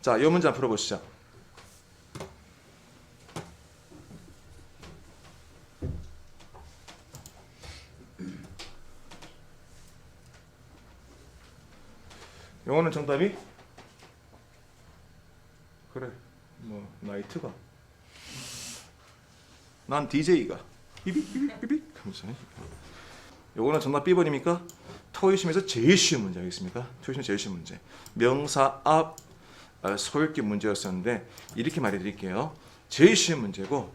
자, 이 문제 한번 풀어보시죠. 영어는 정답이? 그래, 뭐 나이트가. 난 DJ가. 삐빅 하면서. 요거는 정답 B번입니까? 토익 시험에서 제일 쉬운 문제 알겠습니까? 토익 시험 제일 쉬운 문제. 명사 앞 소유격 문제였었는데 이렇게 말해드릴게요. 제일 쉬운 문제고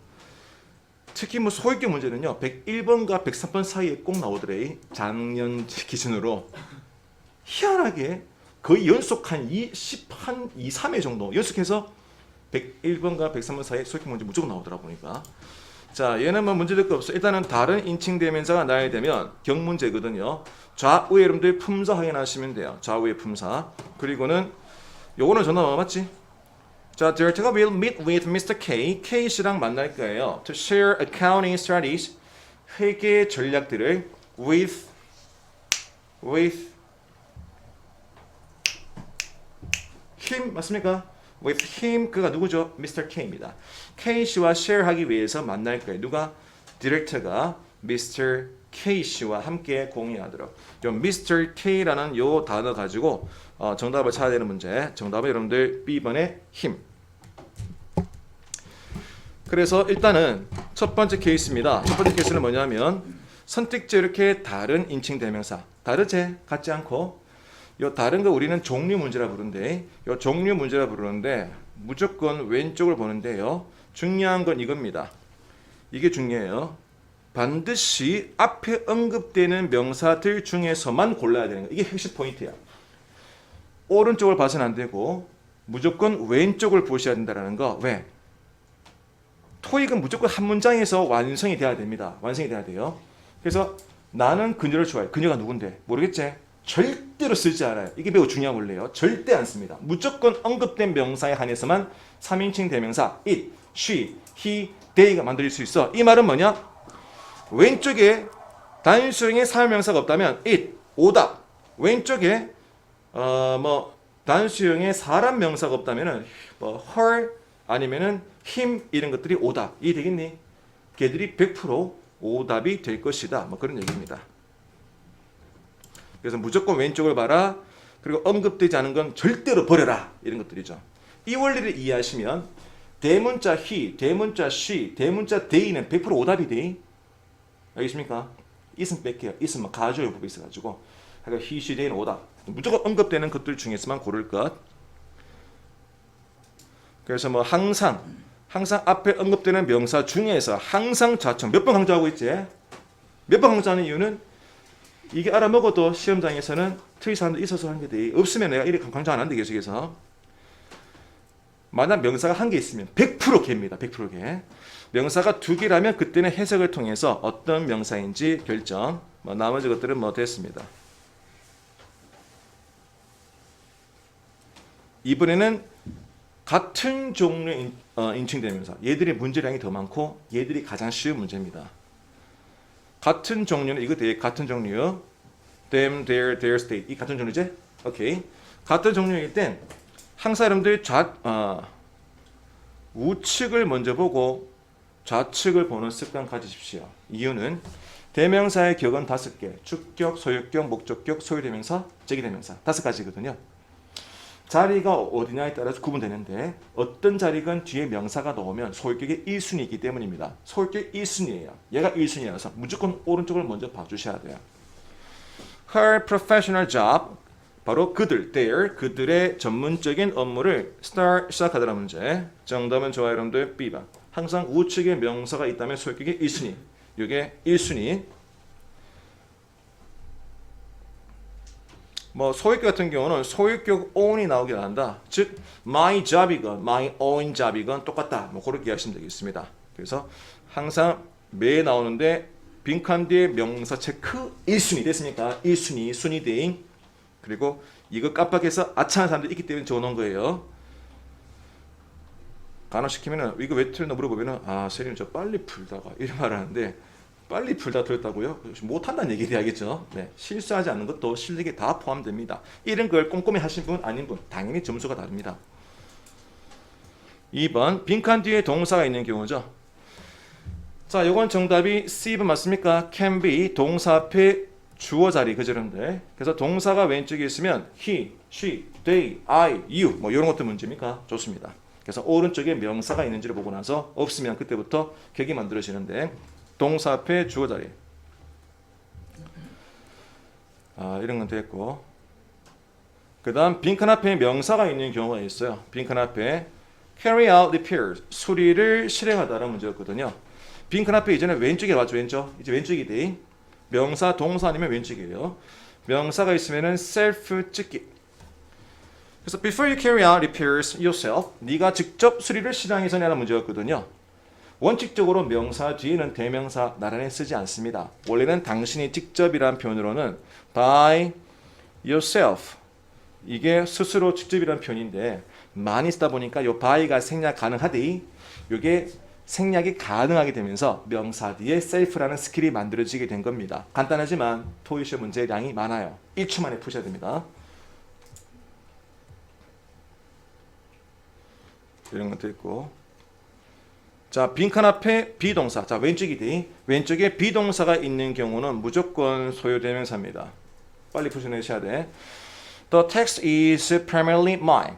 특히 뭐 소유격 문제는요 101번과 103번 사이에 꼭 나오더래. 작년 기준으로 희한하게 거의 연속 한 2, 3회 정도 연속해서 101번과 103번 사이에 소유격 문제 무조건 나오더라 보니까. 자, 얘는 뭐 문제될 거 없어. 일단은 다른 인칭 대명사가 나야 되면 경문제거든요. 좌우의 여러분들 품사 확인하시면 돼요. 좌우의 품사. 그리고는 요거는 전화 맞지? 자, 디렉터가 will meet with Mr. K. K 씨랑 만날 거예요. To share accounting strategies. 회계 전략들을 with him 맞습니까? with him 그가 누구죠? Mr. K입니다. K 씨와 share하기 위해서 만날 거예요. 누가? 디렉터가 Mr. K 씨와 함께 공유하도록. 요 Mr. K라는 요 단어 가지고 정답을 찾아야 되는 문제. 정답은 여러분들 B번의 him. 그래서 일단은 첫 번째 케이스입니다. 첫 번째 케이스는 뭐냐면 선택지 이렇게 다른 인칭 대명사. 다르지? 같지 않고 요 다른 거 우리는 종류 문제라 부르는데 요 종류 문제라 부르는데 무조건 왼쪽을 보는데요. 중요한 건 이겁니다. 이게 중요해요. 반드시 앞에 언급되는 명사들 중에서만 골라야 되는 거. 이게 핵심 포인트야. 오른쪽을 봐서는 안 되고 무조건 왼쪽을 보셔야 된다는 거. 왜? 토익은 무조건 한 문장에서 완성이 돼야 됩니다. 완성이 돼야 돼요. 그래서 나는 그녀를 좋아해. 그녀가 누군데? 모르겠지? 절대로 쓰지 않아요. 이게 매우 중요한 원리예요. 절대 안 씁니다. 무조건 언급된 명사에 한해서만 3인칭 대명사 it, she, he, they가 만들어질 수 있어. 이 말은 뭐냐? 왼쪽에 단수형의 사용명사가 없다면 it, 오다. 왼쪽에 단수형의 사람 명사가 없다면은 her 아니면은 him 이런 것들이 오다. 이해되겠니? 걔들이 100% 오답이 될 것이다. 뭐 그런 얘기입니다. 그래서 무조건 왼쪽을 봐라. 그리고 언급되지 않은 건 절대로 버려라. 이런 것들이죠. 이 원리를 이해하시면 대문자 he, 대문자 she, 대문자 they는 100% 오답이 돼. 알겠습니까? is는 뺄게요. is는 뭐 가주어 부분이 있어가지고 그러니까 he, she, they는 오답. 무조건 언급되는 것들 중에서만 고를 것. 그래서 뭐 항상 앞에 언급되는 명사 중에서 항상 자청 몇 번 강조하고 있지? 몇 번 강조하는 이유는 이게 알아먹어도 시험장에서는 틀린 사람도 있어서 하는 게 돼. 없으면 내가 이렇게 강조 안 하는데 계속해서. 만약 명사가 한 개 있으면 100% 개입니다. 100% 개. 명사가 두 개라면 그때는 해석을 통해서 어떤 명사인지 결정. 나머지 것들은 뭐 됐습니다. 이번에는 같은 종류의 인칭 대명사. 얘들의 문제량이 더 많고 얘들이 가장 쉬운 문제입니다. 같은 종류는 이거 되게 같은 종류. them, their state. 이 같은 종류지? 오케이. 같은 종류일 땐 항상 여러분들 우측을 먼저 보고 좌측을 보는 습관 가지십시오. 이유는 대명사의 격은 5개. 주격, 소유격, 목적격, 소유대명사, 제기대명사 5가지거든요. 자리가 어디냐에 따라서 구분되는데 어떤 자리건 뒤에 명사가 나오면 소유격의 1순위이기 때문입니다. 소유격 1순위예요. 얘가 1순위라서 무조건 오른쪽을 먼저 봐주셔야 돼요. Her professional job, 바로 그들의 전문적인 업무를 시작하더라 문제. 정답은 좋아요 여러분들 B번. 항상 우측에 명사가 있다면 소유격의 1순위. 이게 1순위. 뭐 소유격 같은 경우는 소유격 own이 나오긴 한다. 즉 my job이건 my own job이건 똑같다. 뭐 그렇게 이해하시면 되겠습니다. 그래서 항상 매 나오는데 빈칸 뒤에 명사 체크 1순위 됐습니까? 1순위 순위 대행. 그리고 이거 깜빡해서 아차하는 사람들이 있기 때문에 적어놓은 거예요. 간호시키면은 이거 왜 틀렸나 물어보면은 선생님 저 빨리 풀다가 이런 말을 하는데 빨리 풀다 들었다고요? 못한다는 얘기 돼야겠죠. 네, 실수하지 않는 것도 실력에 다 포함됩니다. 이런 걸 꼼꼼히 하신 분 아닌 분 당연히 점수가 다릅니다. 2번 빈칸 뒤에 동사가 있는 경우죠. 자, 요건 정답이 C번 맞습니까? can be 동사 앞에 주어 자리 그저런데 그래서 동사가 왼쪽에 있으면 he, she, they, I, you 뭐 이런 것도 문제입니까? 좋습니다. 그래서 오른쪽에 명사가 있는지를 보고 나서 없으면 그때부터 격이 만들어지는데 동사 앞에 주어 자리 이런 건 됐고 그 다음 빈칸 앞에 명사가 있는 경우가 있어요. 빈칸 앞에 carry out repairs 수리를 실행하다라는 문제였거든요. 빈칸 앞에 이제는 왼쪽에 맞죠. 왼쪽 이제 왼쪽이 돼. 명사 동사 아니면 왼쪽이에요. 명사가 있으면은 self 찍기. 그래서 before you carry out repairs yourself 네가 직접 수리를 실행하기 전에 하는 문제였거든요. 원칙적으로 명사 뒤에는 대명사 나란히 쓰지 않습니다. 원래는 당신이 직접이란 표현으로는 by yourself 이게 스스로 직접이란 표현인데 많이 쓰다 보니까 요 by가 생략 가능하디 요게 생략이 가능하게 되면서 명사 뒤에 self라는 스킬이 만들어지게 된 겁니다. 간단하지만 토익 시험 문제량이 많아요. 1초 만에 푸셔야 됩니다. 이런 것도 있고 자 빈칸 앞에 비동사 자 왼쪽이디 왼쪽에 비동사가 있는 경우는 무조건 소유대명사입니다. 빨리 푸셔내셔야 돼. The text is primarily mine.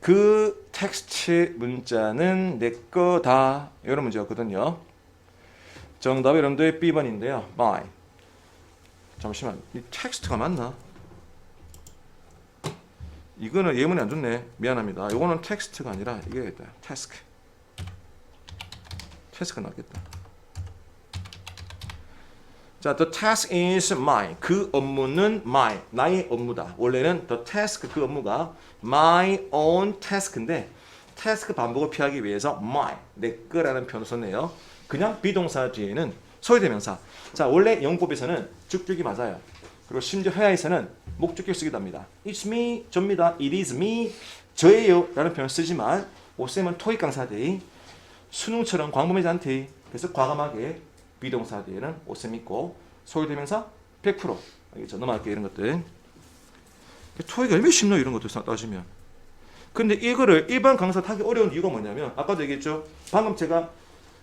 그 텍스트 문자는 내 거다. 이런 문제였거든요. 정답이 여러분들 B번인데요. mine. 잠시만. 이 텍스트가 맞나? 이거는 예문이 안 좋네. 미안합니다. 이거는 텍스트가 아니라 이게 있다. task. task가 낫겠다. 자, the task is mine. 그 업무는 mine. 나의 업무다. 원래는 the task 그 업무가 my own task인데 task 반복을 피하기 위해서 mine 내 거라는 표현을 썼네요. 그냥 비동사 뒤에는 소유대명사. 자, 원래 영법에서는 주격이 맞아요. 그리고 심지어 회화에서는 목적격 쓰기도 합니다. It's me, 접니다. It is me, 저예요 라는 표현을 쓰지만 오쌤은 토익 강사들이 수능처럼 광범위하지 않대. 그래서 과감하게 비동사 뒤에는 오쌤 있고 소유대명사 100% 알겠죠? 넘어갈게요. 이런 것들 토익이 얼마나 쉽노 이런 것들 따지면. 근데 이거를 일반 강사 타기 어려운 이유가 뭐냐면 아까도 얘기했죠. 방금 제가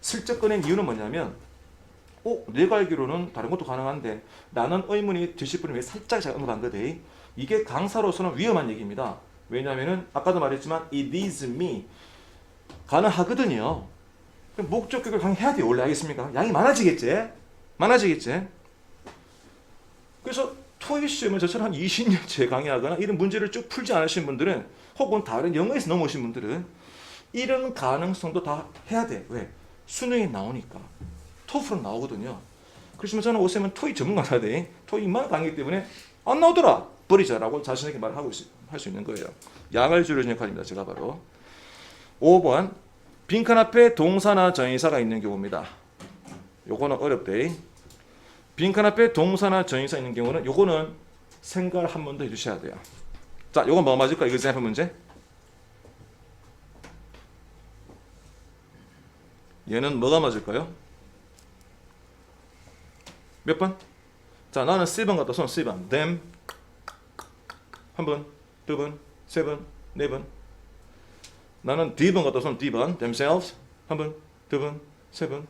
슬쩍 꺼낸 이유는 뭐냐면 내가 알기로는 다른 것도 가능한데 라는 의문이 드실 분을 위해 살짝 제가 언급한 거대. 이게 강사로서는 위험한 얘기입니다. 왜냐하면 아까도 말했지만 it is me 가능하거든요. 목적격을 강해야 돼요. 원래 알겠습니까? 양이 많아지겠지? 많아지겠지? 그래서 토익 시험을 저처럼 한 20년째 강의하거나 이런 문제를 쭉 풀지 않으신 분들은 혹은 다른 영어에서 넘어오신 분들은 이런 가능성도 다 해야 돼. 왜? 수능에 나오니까. 토플은 나오거든요. 그렇지만 저는 오쌤은 토익 전문가라 돼. 토익만 강의기 때문에 안 나오더라. 버리자라고 자신에게 말하고 할 수 있는 거예요. 양을 줄여주는 역할입니다. 제가 바로. 5번 빈칸 앞에 동사나 전의사가 있는 경우입니다. 요거는 어렵대. 빈칸 앞에 동사나 전의사 있는 경우는 요거는 생각을 한 번 더 해주셔야 돼요. 자, 요건 뭐가 맞을까? 이거 쌤 문제. 얘는 뭐가 맞을까요? 몇 번? 자, 나는 C번 갖다 손 C번. them 한 번, 두 번, 세 번, 네 번. 나는 D번 갖다 손 D번. themselves 한 번, 두 번, 세 번.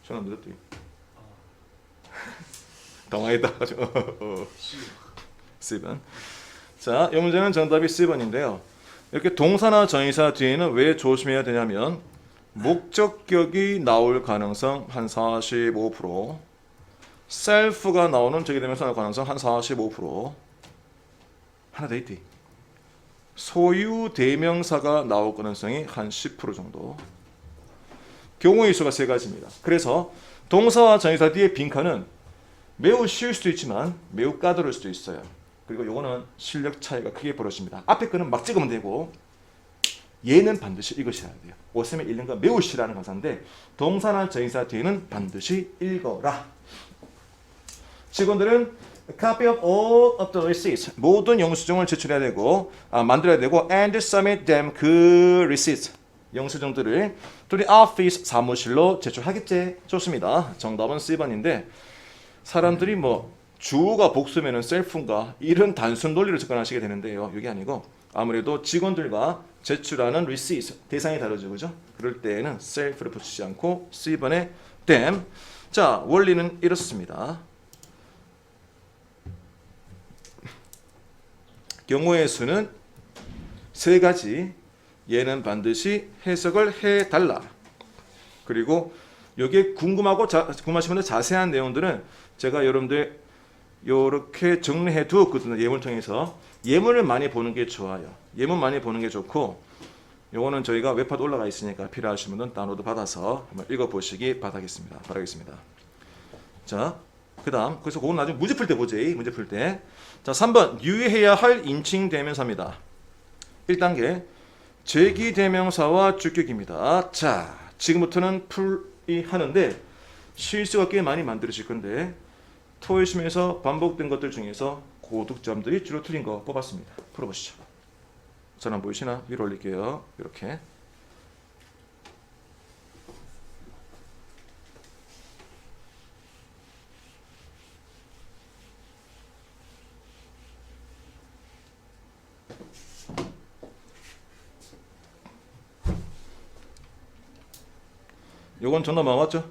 손 안 들었지? 당황했다. C번. 자, 이 문제는 정답이 C번인데요. 이렇게 동사나 전의사 뒤에는 왜 조심해야 되냐면 목적격이 나올 가능성 한 45%, self가 나오는 적용되면서 나올 가능성 한 45%, 하나 더 있지. 소유 대명사가 나올 가능성이 한 10% 정도. 경우의 수가 세 가지입니다. 그래서 동사와 전의사 뒤에 빈칸은 매우 쉬울 수도 있지만 매우 까다로울 수도 있어요. 그리고 요거는 실력 차이가 크게 벌어집니다. 앞에 거는 막 찍으면 되고 얘는 반드시 읽으셔야 돼요. 오쌤이 읽는 거 매우 싫어하는 가사인데 동사나 전의사 뒤에는 반드시 읽어라. 직원들은 copy of all of the receipts 모든 영수증을 제출해야 되고 만들어야 되고 and submit them 그 receipts 영수증들을 to the office 사무실로 제출하겠지. 좋습니다. 정답은 C번인데 사람들이 뭐 주어가 복수면은 셀프인가 이런 단순 논리를 접근하시게 되는데요. 이게 아니고 아무래도 직원들과 제출하는 receipt 대상이 다르죠, 그죠? 그럴 때에는 self를 붙이지 않고 C번에 them. 자, 원리는 이렇습니다. 경우의 수는 세 가지. 얘는 반드시 해석을 해달라. 그리고 여기에 궁금하신 분들 자세한 내용들은 제가 여러분들 이렇게 정리해 두었거든요. 예문을 통해서. 예문을 많이 보는 게 좋아요. 예문 많이 보는 게 좋고 요거는 저희가 웹파드 올라가 있으니까 필요하신 분은 다운로드 받아서 한번 읽어보시기 바라겠습니다. 자, 그 다음 그래서 그건 나중에 문제 풀 때 보지. 문제 풀 때. 자, 3번 유의해야 할 인칭 대명사입니다. 1단계 제기대명사와 주격입니다. 자, 지금부터는 풀이 하는데 실수가 꽤 많이 만들어질 건데 토요일 시험에서 반복된 것들 중에서 고득점들이 주로 틀린 거 뽑았습니다. 풀어보시죠. 전 안 보이시나? 위로 올릴게요. 이렇게. 요건 정답 맞죠?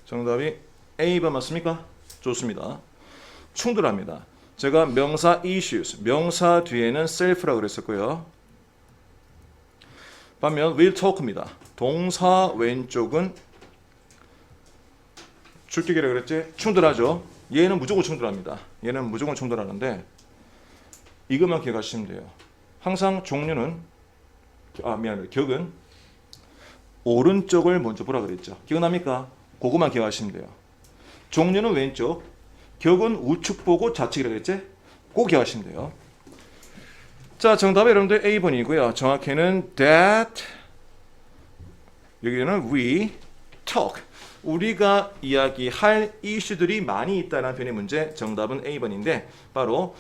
정답이 A번 맞습니까? 좋습니다. 충돌합니다. 제가 명사 issues, 명사 뒤에는 self라고 그랬었고요. 반면 will talk입니다. 동사 왼쪽은 주격이라고 그랬지? 충돌하죠. 얘는 무조건 충돌합니다. 얘는 무조건 충돌하는데 이것만 기억하시면 돼요. 항상 종류는 격은 오른쪽을 먼저 보라 그랬죠. 기억납니까? 그것만 기억하시면 돼요. 종류는 왼쪽, 격은 우측 보고 좌측이라고 했지? 꼭 기억하시면 돼요. 자, 정답은 여러분들 A번이고요. 정확히는 that, 여기는 we talk. 우리가 이야기할 이슈들이 많이 있다는 표현의 문제. 정답은 A번인데 바로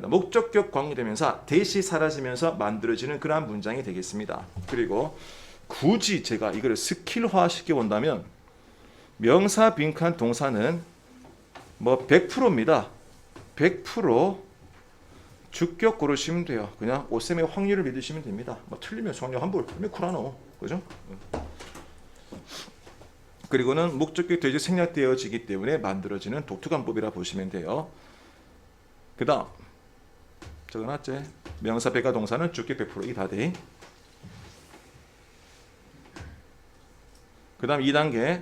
목적격 관계대명사 대시 사라지면서 만들어지는 그러한 문장이 되겠습니다. 그리고 굳이 제가 이거를 스킬화 시켜 본다면 명사 빈칸 동사는 뭐 100%입니다. 100% 주격 고르시면 돼요. 그냥 오쌤의 확률을 믿으시면 됩니다. 뭐 틀리면 수학력 환불, 틀리면 쿨하노, 그죠? 그리고는 목적격 대지 생략되어지기 때문에 만들어지는 독특한법이라 보시면 돼요. 그 다음 적어놨지? 명사 배가 동사는 주격 100% 이 다 돼. 그 다음 2단계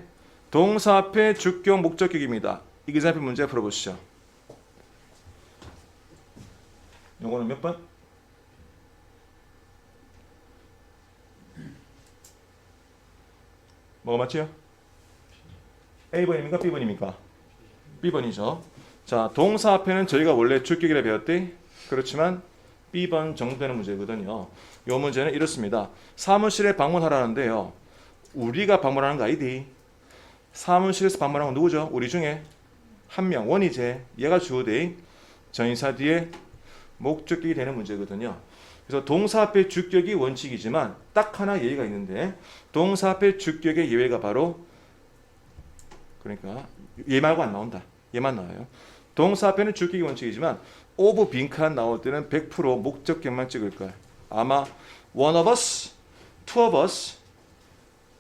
동사 앞에 주격 목적격입니다. example 문제 풀어보시죠. 요거는 몇 번? 뭐가 맞지요? A번입니까? B번입니까? B번이죠. 자, 동사 앞에는 저희가 원래 주격이라 배웠대. 그렇지만 B번 정도 되는 문제거든요. 이 문제는 이렇습니다. 사무실에 방문하라는데요. 우리가 방문하는 거 아니디. 사무실에서 방문하는 건 누구죠? 우리 중에 한 명, 원이제. 얘가 주어대. 전인사 뒤에 목적격이 되는 문제거든요. 그래서 동사 앞에 주격이 원칙이지만 딱 하나 예외가 있는데 동사 앞에 주격의 예외가 바로 그러니까 얘 말고 안 나온다. 얘만 나와요. 동사 앞에는 주격이 원칙이지만 오브 빈칸 나올 때는 100% 목적격만 찍을 거야. 아마 one of us, two of us,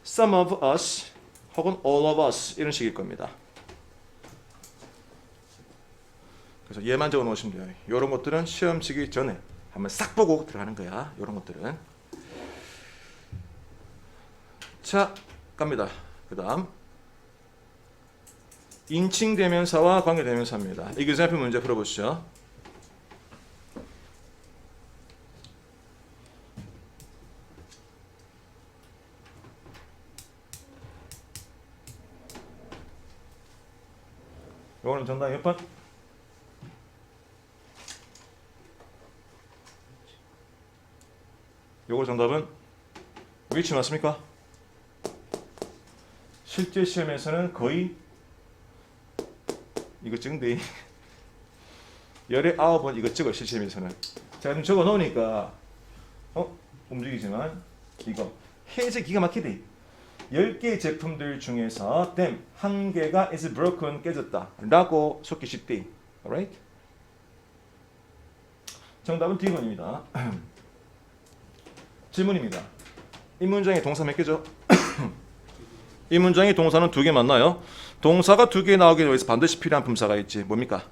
some of us 혹은 all of us 이런 식일 겁니다. 그래서 얘만 적어 놓으시면 돼요. 이런 것들은 시험 치기 전에 한번 싹 보고 들어가는 거야. 이런 것들은. 자, 갑니다. 그 다음 인칭대명사와 관계대명사입니다. example 문제 풀어보시죠. 이거는 정답 몇 번? 요거 정답은 which 맞습니까? 실제 시험에서는 거의 이거 찍은데 19번 이거 찍어. 실제 시험에서는 제가 좀 적어 놓으니까 움직이지만 이거 해제 기가 막히대. 10개의 제품들 중에서 them 한 개가 is broken 깨졌다 라고 속기 쉽대. alright? 정답은 D번입니다. 질문입니다. 이 문장의 동사 몇 개죠? 이 문장의 동사는 2개 맞나요? 동사가 2개 나오기 위해서 반드시 필요한 품사가 있지. 뭡니까?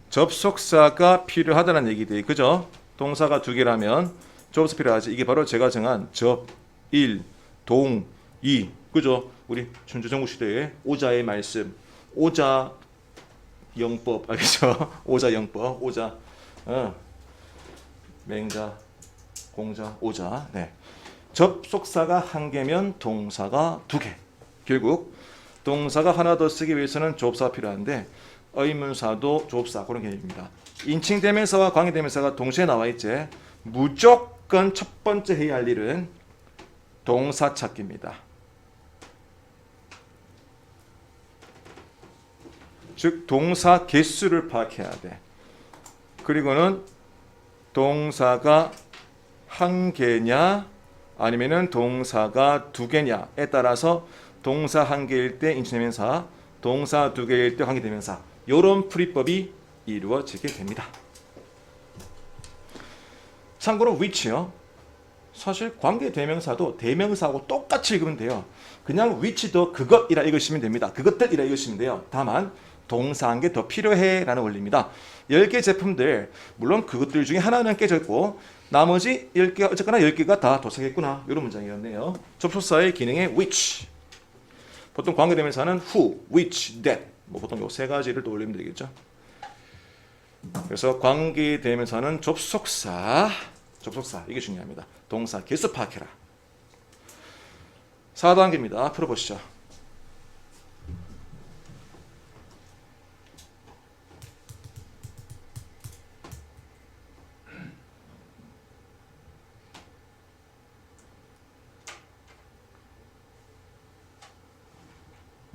접속사가 필요하다는 얘기돼. 그죠? 동사가 2개라면 접속사 필요하지. 이게 바로 제가 정한 접, 일, 동, 이. 그죠? 우리 춘추전국시대의 오자의 말씀. 오자 영법. 알겠죠? 오자 영법. 오자. 맹자, 공자, 오자. 네. 접속사가 1개면 동사가 2개. 결국 동사가 하나 더 쓰기 위해서는 조업사가 필요한데 의문사도 조업사 그런 개념입니다. 인칭대명사와 관계대명사가 동시에 나와 있지. 무조건 첫 번째 해야 할 일은 동사 찾기입니다. 즉 동사 개수를 파악해야 돼. 그리고는 동사가 1개냐 아니면은 동사가 2개냐에 따라서 동사 1개일 때 인칭대명사, 동사 2개일 때 관계대명사 이런 풀이법이 이루어지게 됩니다. 참고로 which요. 사실 관계대명사도 대명사하고 똑같이 읽으면 돼요. 그냥 which 더 그것이라 읽으시면 됩니다. 그것들이라 읽으시면 돼요. 다만 동사 한 개 더 필요해 라는 원리입니다. 10개 제품들 물론 그것들 중에 하나는 깨졌고 나머지 10개 어쨌거나 10개가 다 도착했구나. 이런 문장이었네요. 접속사의 기능의 which. 보통 관계대명사는 who, which, that. 뭐 보통 요 세 가지를 떠올리면 되겠죠. 그래서 관계대명사는 접속사 이게 중요합니다. 동사 개수 파악해라. 4단계입니다. 풀어보시죠.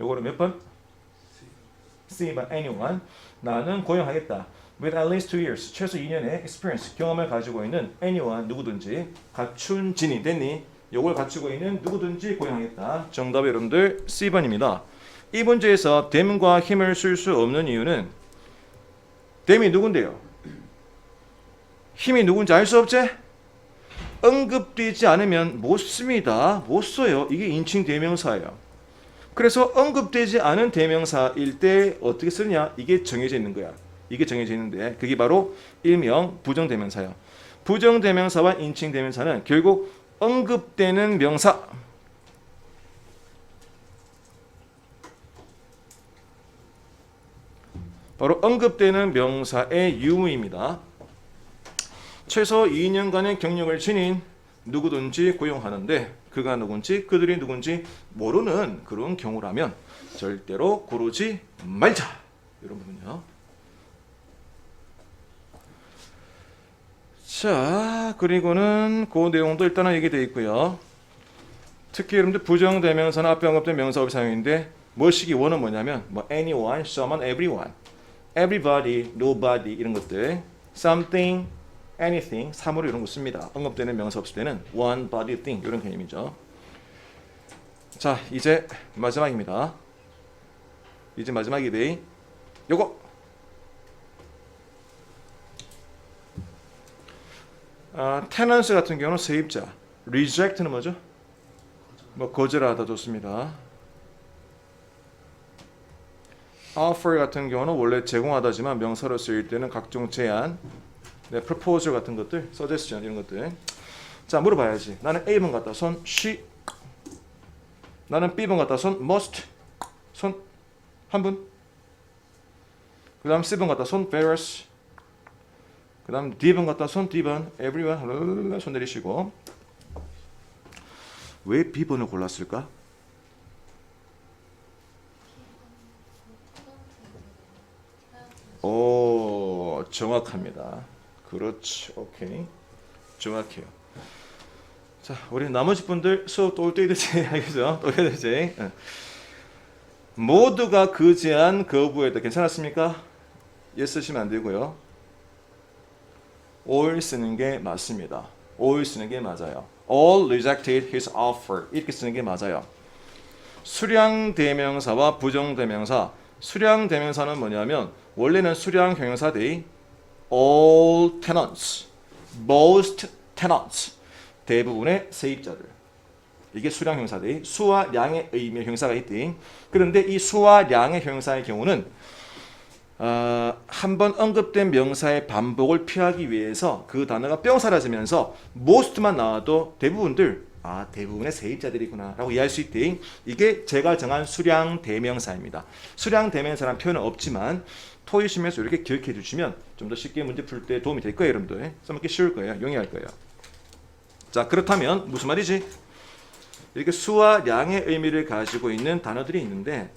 요거는 몇 번? C번 anyone. 나는 고용하겠다. With at least 2 years. 최소 2년의 experience. 경험을 가지고 있는 anyone 누구든지 갖춘 진이 됐니? 요걸 갖추고 있는 누구든지 고용하겠다. 정답이 여러분들 C번입니다. 이 문제에서 them과 힘을 쓸 수 없는 이유는 them이 누군데요? 힘이 누군지 알 수 없지? 언급되지 않으면 못 씁니다. 못 써요. 이게 인칭 대명사예요. 그래서 언급되지 않은 대명사일 때 어떻게 쓰느냐? 이게 정해져 있는 거야. 이게 정해져 있는데 그게 바로 일명 부정대명사예요. 부정대명사와 인칭대명사는 결국 언급되는 명사 바로 언급되는 명사의 유무입니다. 최소 2년간의 경력을 지닌 누구든지 고용하는데 그가 누군지 그들이 누군지 모르는 그런 경우라면 절대로 고르지 말자. 이런 부분이요. 자, 그리고는 그 내용도 일단은 얘기되어 있고요. 특히 여러분들 부정대명사나 앞에 언급된 명사업이 사용인데 뭐시기 원은 뭐냐면 뭐 anyone, someone, everyone, everybody, nobody 이런 것들 something, anything, 사물을 이런 거 씁니다. 언급되는 명사 없을 때는 one, body, thing 이런 개념이죠. 자, 이제 마지막입니다. 이제 마지막이데 요거 tenants 같은 경우는 세입자, reject는 뭐죠? 뭐 거절하다 좋습니다. offer 같은 경우는 원래 제공하다지만 명사로 쓰일 때는 각종 제안, proposal 같은 것들, suggestion 이런 것들. 자, 물어봐야지. 나는 A번 갖다 손 she, 나는 B번 갖다 손 must, 손 한 분. 그 다음 C번 갖다 손 various. 그 다음 D번 갖다 손 D번, everyone, 손 내리시고. 왜 B번을 골랐을까? 오, 정확합니다. 그렇지, 오케이. 정확해요. 자, 우리 나머지 분들 수업 또 올 때 되지, 알겠죠? 또 해야 되지. 모두가 그 제안 거부해도 괜찮았습니까? yes 쓰시면 안 되고요. all 쓰는 게 맞습니다. all 쓰는 게 맞아요. all rejected his offer. 이렇게 쓰는 게 맞아요. 수량 대명사와 부정 대명사. 수량 대명사는 뭐냐면 원래는 수량 형용사들이 all tenants, most tenants, 대부분의 세입자들. 이게 수량 형용사들이 수와 양의 의미의 형용사가 있대. 그런데 이 수와 양의 형용사의 경우는 한번 언급된 명사의 반복을 피하기 위해서 그 단어가 뿅 사라지면서 most만 나와도 대부분의 세입자들이구나 라고 이해할 수 있대. 이게 제가 정한 수량 대명사입니다. 수량 대명사라는 표현은 없지만 토익 시험에서 이렇게 기억해 주시면 좀 더 쉽게 문제 풀 때 도움이 될 거예요. 여러분들 써먹기 쉬울 거예요. 용이할 거예요. 자, 그렇다면 무슨 말이지? 이렇게 수와 양의 의미를 가지고 있는 단어들이 있는데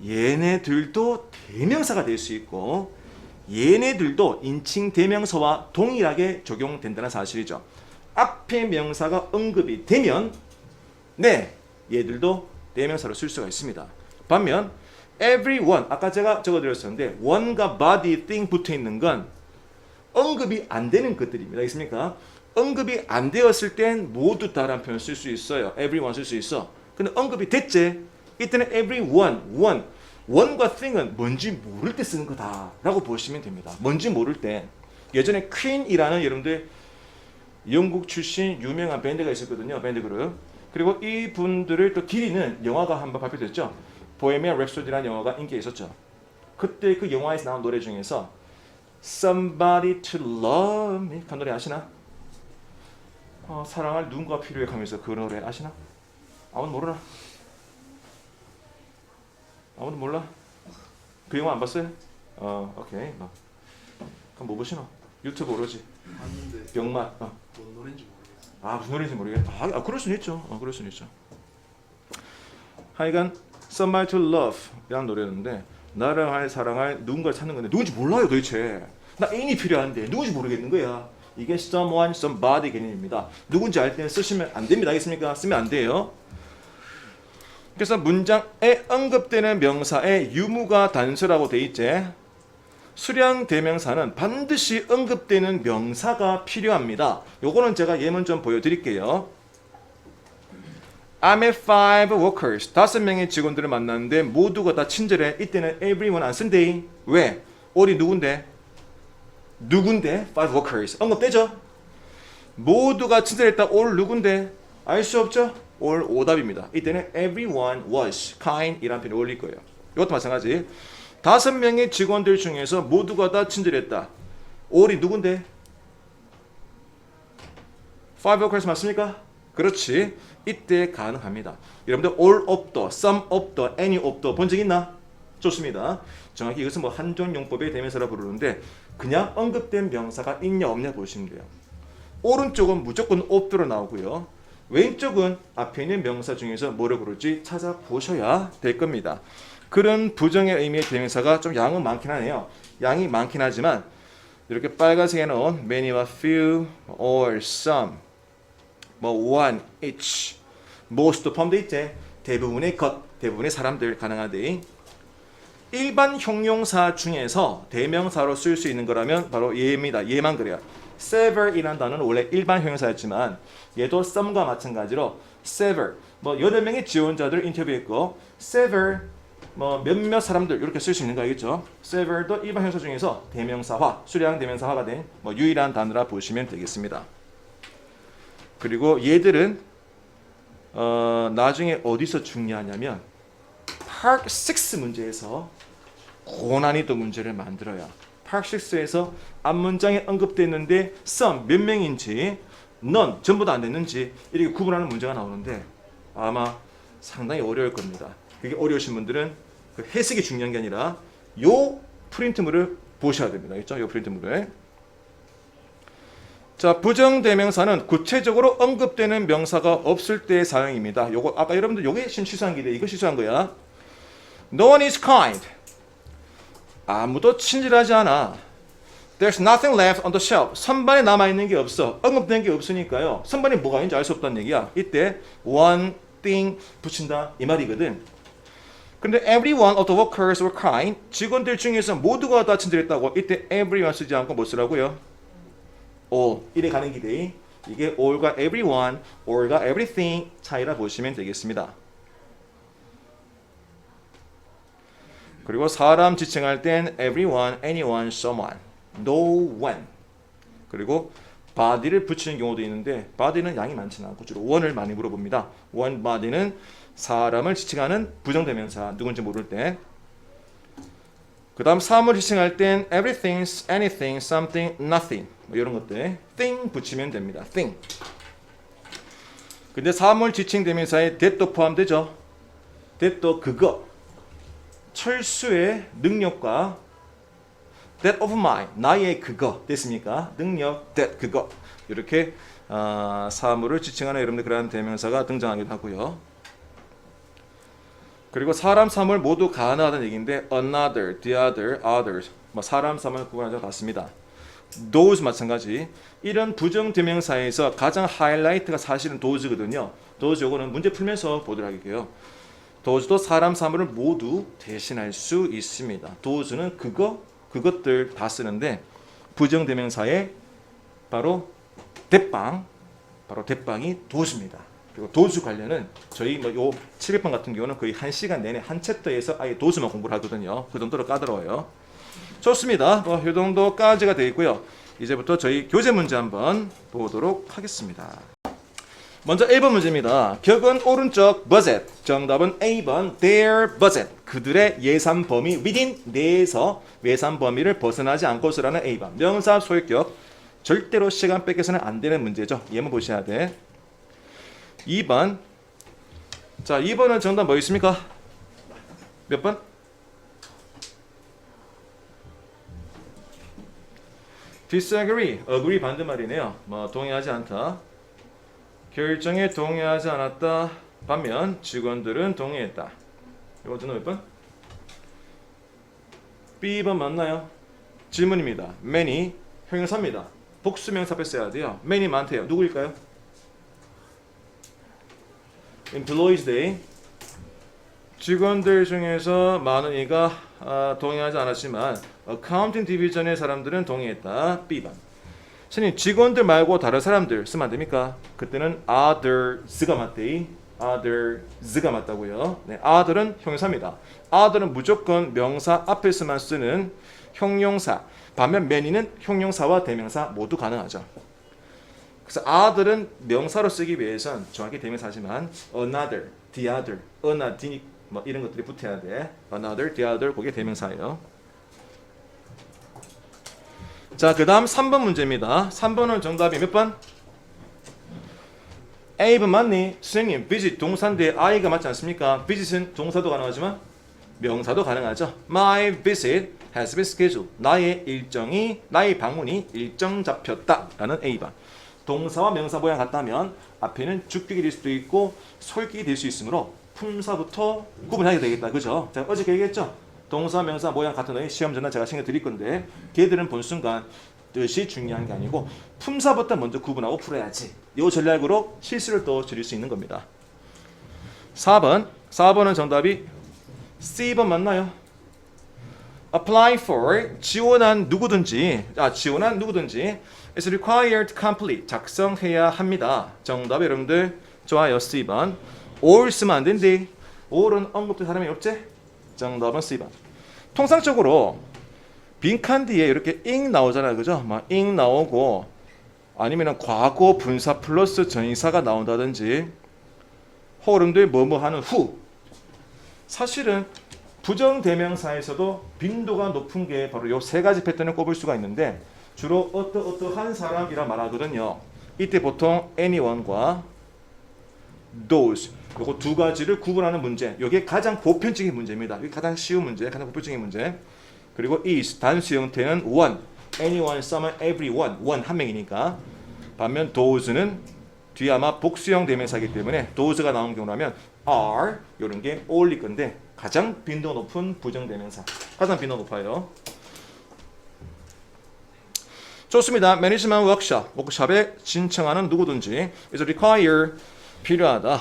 얘네들도 대명사가 될 수 있고 얘네들도 인칭 대명사와 동일하게 적용된다는 사실이죠. 앞에 명사가 언급이 되면 얘들도 대명사로 쓸 수가 있습니다. 반면 everyone, 아까 제가 적어드렸었는데 one과 body, thing 붙어 있는 건 언급이 안 되는 것들입니다. 알겠습니까? 언급이 안 되었을 땐 모두 다라는 표현을 쓸 수 있어요. everyone 쓸 수 있어. 근데 언급이 됐지? 이때는 everyone, one과 thing은 뭔지 모를 때 쓰는 거다라고 보시면 됩니다. 뭔지 모를 때. 예전에 퀸이라는 여러분들 영국 출신 유명한 밴드가 있었거든요. 밴드 그룹. 그리고 이 분들을 또 기리는 영화가 한번 발표됐죠. 보헤미안 랩소디라는 영화가 인기가 있었죠. 그때 그 영화에서 나온 노래 중에서 Somebody to love me 그 노래 아시나? 사랑할 누군가 필요해 하면서 그 노래 아시나? 아무도 모르나? 아무도 몰라? 그 영화 안 봤어요? 오케이. 그럼 뭐 보시나? 유튜브 오로지. 봤는데 병맛. 뭔 노래인지 모르겠어요. 무슨 노래인지 모르겠다. 그럴 수는 있죠. 그럴 수는 있죠. 하여간 Somebody to love 이라는 노래였는데 나를 사랑할 누군가를 찾는 건데 누군지 몰라요 도대체. 나 애인이 필요한데 누군지 모르겠는 거야. 이게 someone, somebody 개념입니다. 누군지 알 때는 쓰시면 안 됩니다. 알겠습니까? 쓰면 안 돼요. 그래서 문장에 언급되는 명사의 유무가 단수라고 돼 있지. 수량 대명사는 반드시 언급되는 명사가 필요합니다. 요거는 제가 예문 좀 보여드릴게요. I met 5 workers. 5명의 직원들을 만났는데 모두가 다 친절해. 이때는 everyone 안 쓴대. 왜? all이 누군데? 5 workers. 언급되죠? 모두가 친절했다. all 누군데? 알 수 없죠? all 오답입니다. 이때는 everyone was kind 이라는 표현이 어울릴 거예요. 이것도 마찬가지. 5명의 직원들 중에서 모두가 다 친절했다. all이 누군데? 5 workers 맞습니까? 그렇지. 이때 가능합니다. 여러분들 all of the, some of the, any of the 본 적 있나? 좋습니다. 정확히 이것은 뭐 한정용법의 대명사라 부르는데 그냥 언급된 명사가 있냐 없냐 보시면 돼요. 오른쪽은 무조건 of the로 나오고요. 왼쪽은 앞에 있는 명사 중에서 뭐를 부를지 찾아보셔야 될 겁니다. 그런 부정의 의미의 대명사가 좀 양은 많긴 하네요. 양이 많긴 하지만 이렇게 빨간색에 넣은 many와 few, or some, 뭐 one, each, most 포함되어 있지. 대부분의 것, 대부분의 사람들 가능하대. 일반 형용사 중에서 대명사로 쓸 수 있는 거라면 바로 얘입니다. 얘만 그래요. sever이라는 단어는 원래 일반 형용사였지만 얘도 some과 마찬가지로 sever, 뭐 8명의 지원자들 인터뷰했고 sever, 뭐 몇몇 사람들 이렇게 쓸 수 있는 거 알겠죠? sever도 일반 형용사 중에서 대명사화, 수량 대명사화가 된 뭐 유일한 단어라 보시면 되겠습니다. 그리고 얘들은 나중에 어디서 중요하냐면 Part 6 문제에서 고난이도 문제를 만들어야 Part 6에서 앞문장에 언급됐는데 some 몇 명인지 none 전부 다 안 됐는지 이렇게 구분하는 문제가 나오는데 아마 상당히 어려울 겁니다. 그게 어려우신 분들은 그 해석이 중요한 게 아니라 요 프린트물을 보셔야 됩니다. 알겠죠? 요 프린트물을. 자, 부정대명사는 구체적으로 언급되는 명사가 없을 때의 사용입니다. 요거 아까 여러분들 요게 실수한 게 이거 실수한 거야. No one is kind. 아무도 친절하지 않아. There's nothing left on the shelf. 선반에 남아있는 게 없어. 언급된 게 없으니까요. 선반에 뭐가 있는지 알 수 없다는 얘기야. 이때 one thing 붙인다 이 말이거든. 근데 everyone of the workers were kind. 직원들 중에서 모두가 다 친절했다고. 이때 everyone 쓰지 않고 뭐 쓰라고요? all 이래 가는 기대. 이게 all과 everyone, all과 everything 차이라 보시면 되겠습니다. 그리고 사람 지칭할 땐 everyone, anyone, someone, no one. 그리고 body를 붙이는 경우도 있는데 body는 양이 많지는 않고 주로 one을 많이 물어봅니다. one body는 사람을 지칭하는 부정대명사 누군지 모를 때. 그 다음 사물 지칭할 땐 everything, anything, something, nothing 뭐 이런 것들 thing 붙이면 됩니다. thing. 근데 사물 지칭 대명사에 that도 포함되죠. that도 그거 철수의 능력과 that of mine 나의 그거 됐습니까? 능력 that 그거 이렇게 사물을 지칭하는 여러분들 그러한 대명사가 등장하기도 하고요. 그리고 사람 사물 모두 가능하다는 얘기인데 another, the other, others 뭐 사람 사물 구분하자 같습니다. those 마찬가지. 이런 부정 대명사에서 가장 하이라이트가 사실은 those거든요. those 요거는 문제 풀면서 보도록 할게요. those도 사람 사물을 모두 대신할 수 있습니다. those는 그것들 다 쓰는데 부정 대명사에 바로 대빵이 those입니다. 그리고 도수 관련은 저희 요 700번 같은 경우는 거의 1시간 내내 한 챕터에서 아예 도수만 공부를 하거든요. 그 정도로 까다로워요. 좋습니다. 이 정도까지가 되어 있고요. 이제부터 저희 교재 문제 한번 보도록 하겠습니다. 먼저 1번 문제입니다. 격은 오른쪽 budget. 정답은 A번 their budget. 그들의 예산 범위 within 내에서 예산 범위를 벗어나지 않고서라는 A번. 명사 소유격. 절대로 시간 뺏겨서는 안 되는 문제죠. 예문 보셔야 돼. 2번. 자, 2번은 정답 뭐 있습니까? 몇 번? disagree, agree 반대말이네요. 뭐 동의하지 않다. 결정에 동의하지 않았다. 반면 직원들은 동의했다. 이거 정답 몇 번? B번 맞나요? 질문입니다. many 형용사입니다. 복수명사 뺐어야 돼요. many 많대요. 누구일까요? Employees Day. 직원들 중에서 많은 이가 동의하지 않았지만 Accounting Division의 사람들은 동의했다. B번. 선생님 직원들 말고 다른 사람들 쓰면 안 됩니까? 그때는 others가 맞대. others가 맞다고요. 네, other은 형용사입니다. other은 무조건 명사 앞에서만 쓰는 형용사. 반면 many는 형용사와 대명사 모두 가능하죠. 그래서 other은 명사로 쓰기 위해선 정확히 대명사지만 another, the other, another 뭐 이런 것들이 붙어야 돼. another, the other 그게 대명사예요. 자, 그 다음 3번 문제입니다. 3번은 정답이 몇 번? A번 맞니? 선생님, visit 동사인데 I가 맞지 않습니까? visit은 동사도 가능하지만 명사도 가능하죠. My visit has been scheduled. 나의 방문이 일정 잡혔다. 라는 A번. 동사와 명사 모양 같다면 앞에는 주격이 될 수도 있고 소유격이 될 수 있으므로 품사부터 구분하게 되겠다. 그죠? 제가 어저께 얘기했죠? 동사, 명사 모양 같은 거 시험 전날 제가 신경 드릴 건데 걔들은 본 순간 뜻이 중요한 게 아니고 품사부터 먼저 구분하고 풀어야지. 이 전략으로 실수를 또 줄일 수 있는 겁니다. 4번은 정답이 C번 맞나요? Apply for 지원한 누구든지 is required to complete 작성해야 합니다. 정답 여러분들 좋아요. C번. all 쓰면 안 된대. all은 언급된 사람이 없지? 정답은 C번. 통상적으로 빈칸 뒤에 이렇게 ing 나오잖아요. 그죠? 막 ing 나오고 아니면 과거 분사 플러스 전치사가 나온다든지 여러분들 뭐뭐 하는 후. 사실은 부정대명사에서도 빈도가 높은 게 바로 이 세 가지 패턴을 꼽을 수가 있는데 주로 어떠한 사람이라 말하거든요. 이때 보통 anyone과 those 요거 두 가지를 구분하는 문제. 이게 가장 보편적인 문제입니다. 이게 가장 쉬운 문제, 가장 보편적인 문제. 그리고 is 단수 형태는 one, anyone, someone, everyone, one 한 명이니까. 반면 those는 뒤에 아마 복수형 대명사이기 때문에 those가 나온 경우라면 are 이런 게 어울릴 건데 가장 빈도 높은 부정 대명사. 가장 빈도 높아요. 좋습니다. 매니지먼트 워크숍에 신청하는 누구든지 is require 필요하다.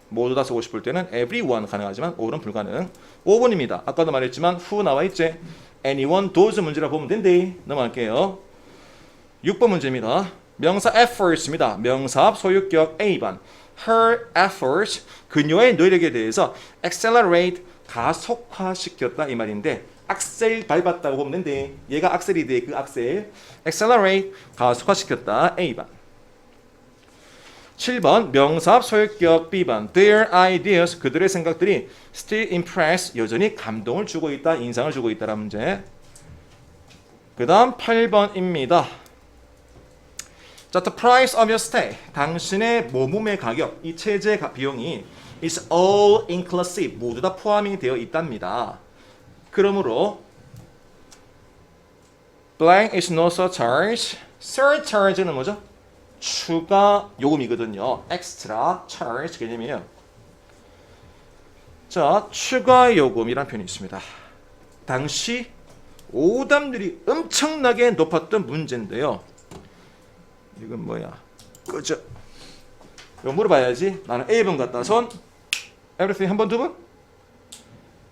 모두 다 쓰고 싶을 때는 everyone 가능하지만 all은 불가능. 5번입니다. 아까도 말했지만 who 나와 있지? anyone, those 문제라 보면 된대. 넘어갈게요. 6번 문제입니다. 명사 efforts입니다. 명사 소유격 A번. Her efforts, 그녀의 노력에 대해서 accelerate, 가속화시켰다 이 말인데 악셀 밟았다고 보면 되는데 얘가 악셀이 돼. 그 악셀 accelerate, 가속화시켰다 A번. 7번 명사 소유격 B번. Their ideas, 그들의 생각들이 still impress, 여전히 감동을 주고 있다, 인상을 주고 있다라는 문제. 그 다음 8번입니다. 자, the price of your stay, 당신의 머금의 가격, 이 체제 비용이 is all inclusive, 모두 다 포함이 되어 있답니다. 그러므로 blank is no surcharge, surcharge는 뭐죠? 추가 요금이거든요. extra charge 개념이에요. 자, 추가 요금이란 표현이 있습니다. 당시 오답률이 엄청나게 높았던 문제인데요. 이건 뭐야? 그죠? 이거 물어봐야지. 나는 A번 갖다 손 everything 한 번, 두 번.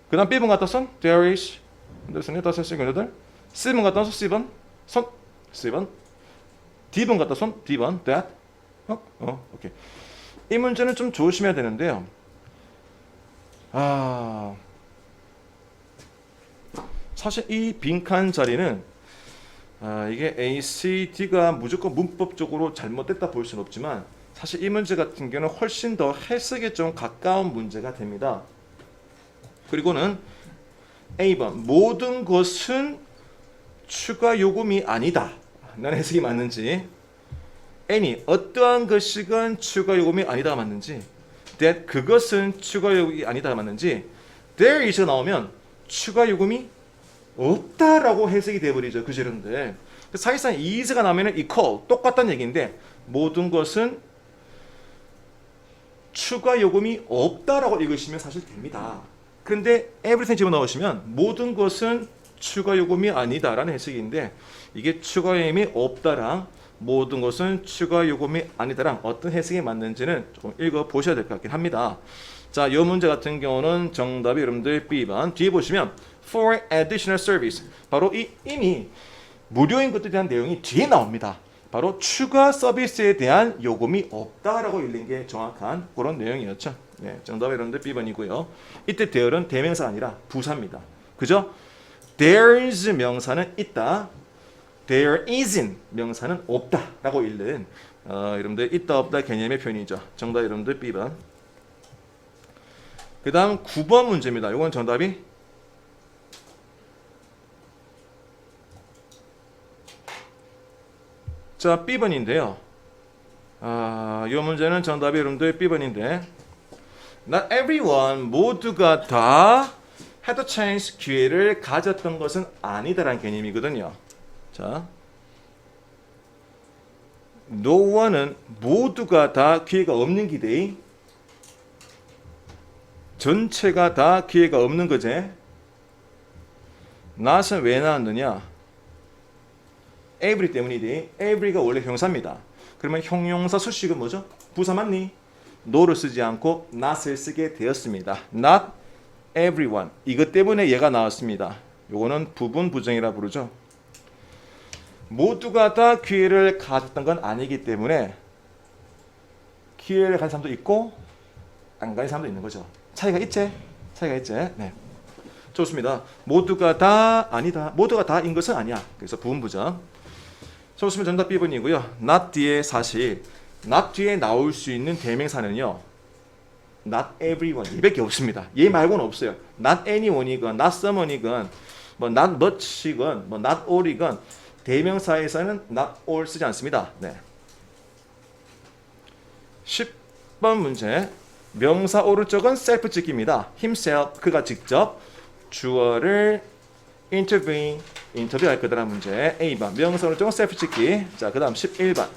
그 다음 B번 갖다 손 there is 손 여덟, 셋, 넷, 여덟. C번 갖다 손 C번 손 C번. D번 갖다 손 D번 that. 오케이. 이 문제는 좀 조심해야 되는데요. 사실 이 빈칸 자리는 이게 A, C, D가 무조건 문법적으로 잘못됐다 볼 수는 없지만 사실 이 문제 같은 경우는 훨씬 더 해석에 좀 가까운 문제가 됩니다. 그리고는 A번 모든 것은 추가 요금이 아니다. 난 해석이 맞는지. N이 어떠한 것이건 추가 요금이 아니다 맞는지. That 그것은 추가 요금이 아니다 맞는지. There is가 나오면 추가 요금이 없다라고 해석이 돼버리죠. 그죠? 여러분들. 사실상 is가 나오면 equal, 똑같다는 얘기인데 모든 것은 추가 요금이 없다라고 읽으시면 사실 됩니다. 그런데 everything 집어넣으시면 모든 것은 추가 요금이 아니다라는 해석인데 이게 추가 요금이 없다랑 모든 것은 추가 요금이 아니다랑 어떤 해석이 맞는지는 조금 읽어보셔야 될 것 같긴 합니다. 자, 이 문제 같은 경우는 정답이 여러분들 B번. 뒤에 보시면 for additional service, 바로 이 이미 무료인 것들에 대한 내용이 뒤에 나옵니다. 바로 추가 서비스에 대한 요금이 없다라고 읽는 게 정확한 그런 내용이었죠. 네, 정답이 여러분들 B번이고요. 이때 there는 대명사가 아니라 부사입니다. 그죠? There's 명사는 있다. There isn't 명사는 없다라고 읽는 여러분들 있다 없다 개념의 표현이죠. 정답 여러분들 B번. 그 다음 9번 문제입니다. 이건 정답이 자, B번인데요. 이 문제는 정답이 여러분들 B번인데 Not everyone, 모두가 다 had a chance, 기회를 가졌던 것은 아니다라는 개념이거든요. 자, no one은 모두가 다 기회가 없는 기대, 전체가 다 기회가 없는 거지. not은 왜 나왔느냐? every 때문이지. every가 원래 형사입니다. 그러면 형용사 수식은 뭐죠? 부사 맞니? no를 쓰지 않고 not을 쓰게 되었습니다. not everyone. 이것 때문에 얘가 나왔습니다. 요거는 부분 부정이라 부르죠. 모두가 다 기회를 가졌던 건 아니기 때문에 기회를 가진 사람도 있고 안 가진 사람도 있는 거죠. 차이가 있지? 차이가 있지? 네. 좋습니다. 모두가 다 아니다. 모두가 다인 것은 아니야. 그래서 부분 부정. 좋습니다. 정답 B번이고요. not 뒤에 사실 not 뒤에 나올 수 있는 대명사는요. not everyone 이밖에 없습니다. 얘 말고는 없어요. not anyone이건 not someone이건 뭐 not much이건 뭐 not all이건 대명사에서는 not all 쓰지 않습니다. 네. 10번 문제. 명사 오른쪽은 self 찍기입니다. himself 그가 직접 주어를 인터뷰할 거다라는 문제. A번. 명사 오른쪽은 self 찍기. 자, 그다음 11번.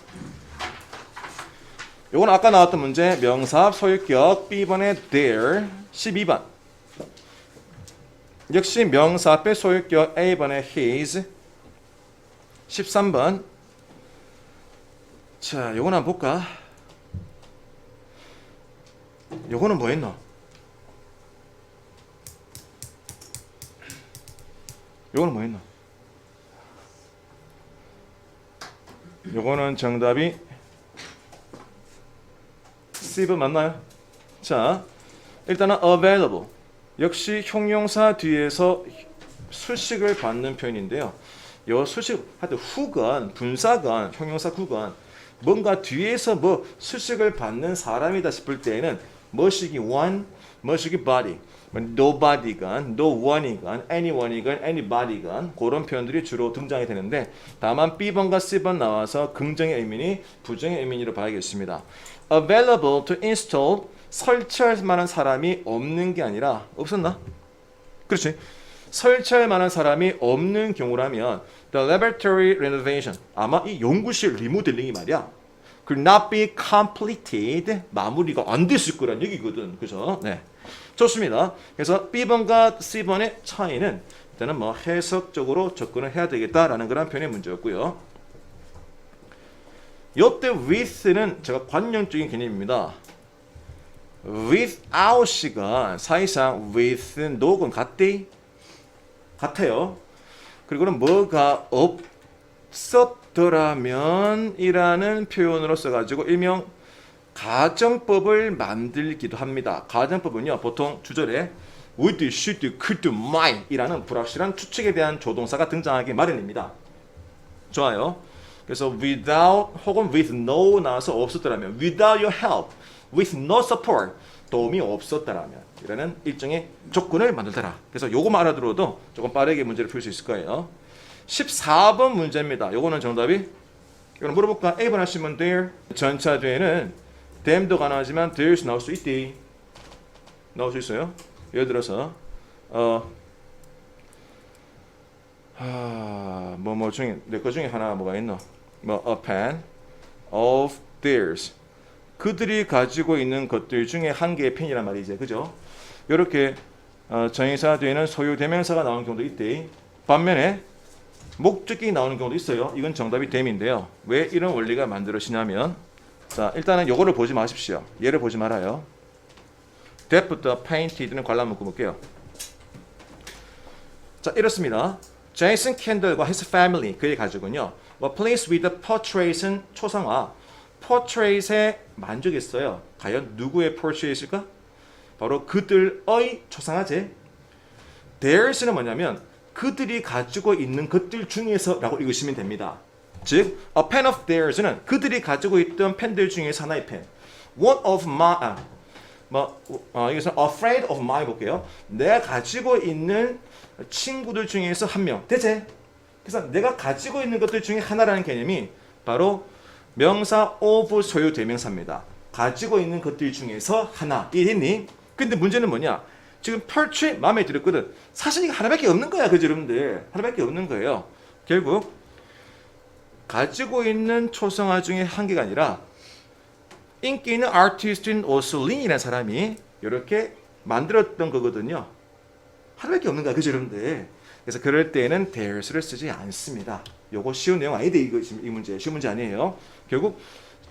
요건 아까 나왔던 문제. 명사 소유격 B번의 their. 12번. 역시 명사 앞에 소유격 A번의 his. 13번. 자, 요건 한번 볼까? 요거는 뭐 했노? 요거는 뭐 했노? 요거는 정답이 C번 맞나요? 자, 일단은 available. 역시 형용사 뒤에서 수식을 받는 표현인데요. 요 수식, 하여튼 who건, 분사건, 형용사 who건 뭔가 뒤에서 뭐 수식을 받는 사람이다 싶을 때에는 뭐시기 one, 뭐시기 body, nobody건, no one이건, anyone이건, anybody건 그런 표현들이 주로 등장이 되는데 다만 B번과 C번 나와서 긍정의 의미니 부정의 의미니로 봐야겠습니다. available to install 설치할 만한 사람이 없는 게 아니라 없었나? 그렇지. 설치할 만한 사람이 없는 경우라면 the laboratory renovation 아마 이 연구실 리모델링이 말이야 could not be completed 마무리가 안 됐을 거란 얘기거든. 그죠? 네. 좋습니다. 그래서 B번과 C번의 차이는 일단은 뭐 해석적으로 접근을 해야 되겠다라는 그런 표현의 문제였고요. 요때 with는 제가 관용적인 개념입니다. without이가 사실상 with no건 같아요. 그리고는 뭐가 없었더라면 이라는 표현으로 써가지고 일명 가정법을 만들기도 합니다. 가정법은요 보통 주절에 would, should, could, might 이라는 불확실한 추측에 대한 조동사가 등장하기 마련입니다. 좋아요. 그래서 without 혹은 with no 나와서 없었더라면 without your help, with no support 도움이 없었더라면 이라는 일종의 조건을 만들더라. 그래서 요거만 알아들어도 조금 빠르게 문제를 풀 수 있을 거예요. 14번 문제입니다. 요거는 정답이 이거는 물어볼까? A번 하시면 there 전차 뒤에는 them도 가능하지만 there's 나올 수 있대. 나올 수 있어요. 예를 들어서 뭐 중에 내 거 중에 하나 뭐가 있노? 뭐 a pen of theirs 그들이 가지고 있는 것들 중에 한 개의 펜이란 말이지, 그죠? 이렇게 정의사 뒤에는 소유 대명사가 나오는 경우도 있대. 반면에 목적이 나오는 경우도 있어요. 이건 정답이 them인데요. 왜 이런 원리가 만들어지냐면, 자 일단은 요거를 보지 마십시오. 얘를 보지 말아요. that부터 painted는 관람 묶어 볼게요. 자 이렇습니다. 제이슨 캔들과 his family 그의 가족은요. 뭐 pleased with the portrait은 초상화. portrait에 만족했어요. 과연 누구의 portrait일까? 바로 그들의 초상화제. theirs는 뭐냐면 그들이 가지고 있는 것들 중에서 라고 읽으시면 됩니다. 즉 a pen of theirs는 그들이 가지고 있던 펜들 중에서 하나의 펜. one of my 이것은 afraid of my 볼게요. 내가 가지고 있는 친구들 중에서 한 명. 대체 그래서 내가 가지고 있는 것들 중에 하나라는 개념이 바로 명사 of 소유 대명사입니다. 가지고 있는 것들 중에서 하나. 이해했니? 근데 문제는 뭐냐? 지금 portrait 마음에 들었거든. 사실 이거 하나밖에 없는 거야. 그죠 여러분들? 하나밖에 없는 거예요. 결국 가지고 있는 초상화 중에 한 개가 아니라 인기 있는 아티스트인 오슬린이라는 사람이 이렇게 만들었던 거거든요. 하나밖에 없는 거야. 그죠 여러분들? 그래서 그럴 때는 theirs를 쓰지 않습니다. 요거 쉬운 내용 아닌데 이 문제 쉬운 문제 아니에요. 결국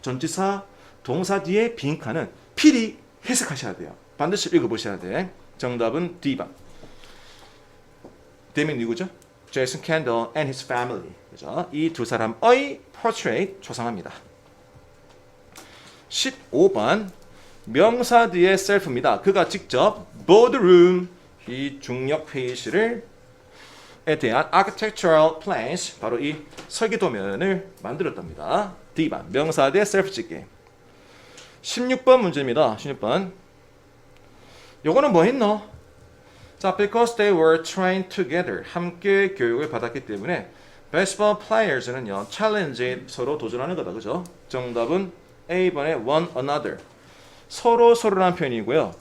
전치사 동사 뒤에 빈칸은 필히 해석하셔야 돼요. 반드시 읽어보셔야 돼. 정답은 D번. them이 누구죠? 제이슨 캔들 and his family. 그죠? 이 두 사람의 portrait 초상화입니다. 15번 명사 뒤에 self입니다. 그가 직접 boardroom 이 중력 회의실에 대한 architectural plans 바로 이 설계 도면을 만들었답니다. D번 명사 뒤에 self 찍기. 16번 문제입니다. 16번 요거는 뭐 했노? 자, because they were trained together 함께 교육을 받았기 때문에 basketball players는요 challenge 서로 도전하는 거다. 그죠? 정답은 A번의 one another 서로라는 표현이고요.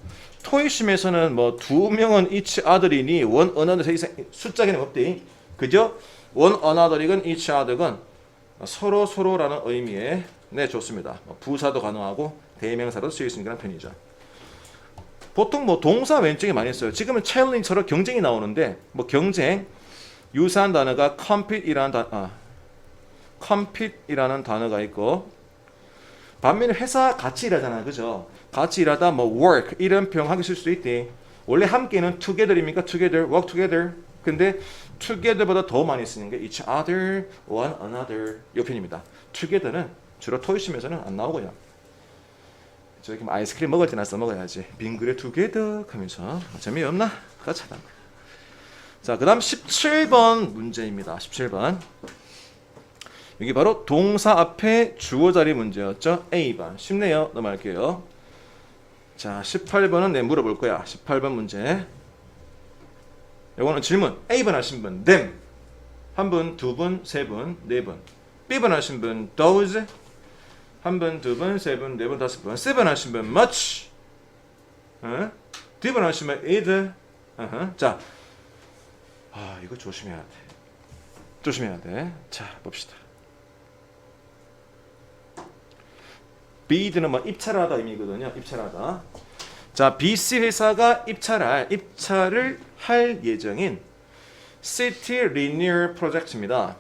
토익심에서는 뭐 두 명은 each other이니 one another 숫자 개념 없대. 그죠? one another이건 each other건 서로라는 의미에 네 좋습니다. 부사도 가능하고 대명사로 쓰일 수 있는 그런 편이죠. 보통 뭐 동사 왼쪽에 많이 써요. 지금은 challenge 서로 경쟁이 나오는데 뭐 경쟁 유사한 단어가 compete이라는 단어가 있고 반면에 회사 같이 일하잖아요. 그죠? 같이 일하다 뭐 work 이런 표현 하기 쓸 수도 있대. 원래 함께는 together입니까? together, work together. 근데 together보다 더 많이 쓰는 게 each other, one another 이 표현입니다. together는 주로 토요시면서는 안 나오고요. 저기 뭐 아이스크림 먹을 때나 써먹어야지. 빙그레 together 하면서 재미없나? 그렇잖아. 자, 그 다음 17번 문제입니다. 17번. 여기 바로 동사 앞에 주어 자리 문제였죠. A번. 쉽네요. 넘어갈게요. 자, 18번은 내 물어볼 거야. 18번 문제. 이거는 질문. A번 하신 분, them. 한 분, 두 분, 세 분, 네 분. B번 하신 분, those. 한 분, 두 분, 세 분, 네 분, 다섯 분. C번 하신 분, much. D번 하신 분, it. 자, 이거 조심해야 돼. 조심해야 돼. 자, 봅시다. bid는 뭐 입찰하다 의미거든요. 입찰하다. 자, BC 회사가 입찰을 할 예정인 City Renewal 프로젝트입니다.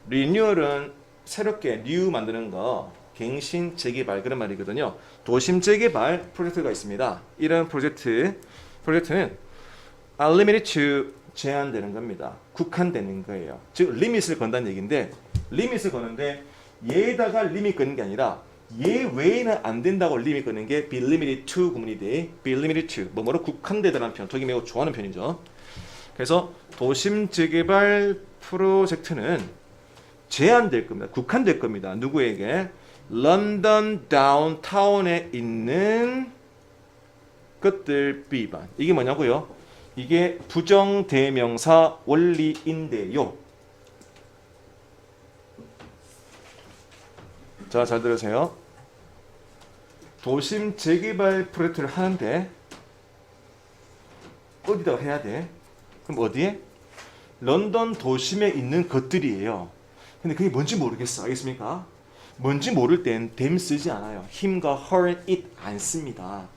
Renewal은 새롭게 new 만드는 거, 갱신 재개발 그런 말이거든요. 도심 재개발 프로젝트가 있습니다. 이런 프로젝트는 limited to 제한되는 겁니다. 국한되는 거예요. 즉 리밋을 건다는 얘기인데 리밋을 거는데 얘에다가 리밋 거는 게 아니라 얘 외에는 안 된다고 리밋 거는 게 be limited to 구문이 돼. be limited to 뭐뭐로 국한되다라는 표현. 저기 매우 좋아하는 편이죠. 그래서 도심 재개발 프로젝트는 제한될 겁니다. 국한될 겁니다. 누구에게? 런던 다운타운에 있는 것들 B반. 이게 뭐냐고요? 이게 부정대명사 원리인데요. 자, 잘 들으세요. 도심 재개발 프로젝트를 하는데 어디다가 해야 돼? 그럼 어디에? 런던 도심에 있는 것들이에요. 근데 그게 뭔지 모르겠어. 알겠습니까? 뭔지 모를 땐 them 쓰지 않아요. him과 her, it 안 씁니다.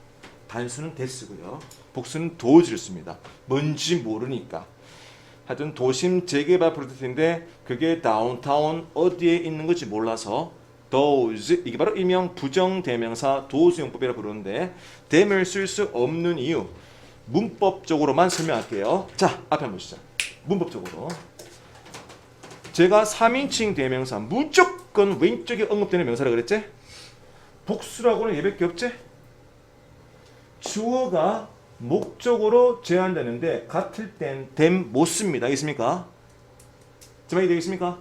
단수는 that 쓰고요. 복수는 does를 씁니다. 뭔지 모르니까. 하여튼 도심 재개발 프로젝트인데 그게 다운타운 어디에 있는 건지 몰라서 those, 이게 바로 일명 부정대명사 도수용법이라 부르는데 them을 쓸 수 없는 이유 문법적으로만 설명할게요. 자, 앞에 한번 보시죠. 문법적으로 제가 3인칭 대명사 무조건 왼쪽에 언급되는 명사라 그랬지? 복수라고는 얘밖에 없지? 주어가 목적으로 제한되는데 같을 땐 them 못 씁니다. 알겠습니까? 정말 되겠습니까?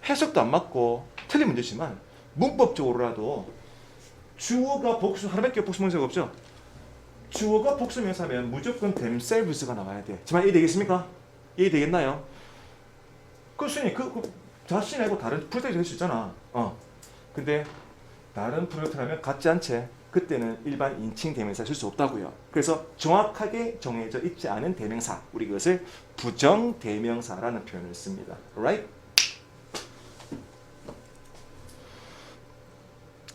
해석도 안 맞고 틀린 문제지만 문법적으로라도 주어가 복수 하나밖에 복수 명사가 없죠. 주어가 복수 명사면 무조건 themselves가 나와야 돼. 정말 이해되겠습니까? 이해되겠나요? 교수님 그 자신하고 다른 프로젝트 할 수 있잖아. 근데 다른 프로젝트라면 같지 않지. 그때는 일반 인칭 대명사 쓸 수 없다고요. 그래서 정확하게 정해져 있지 않은 대명사, 우리 그것을 부정 대명사라는 표현을 씁니다. Right?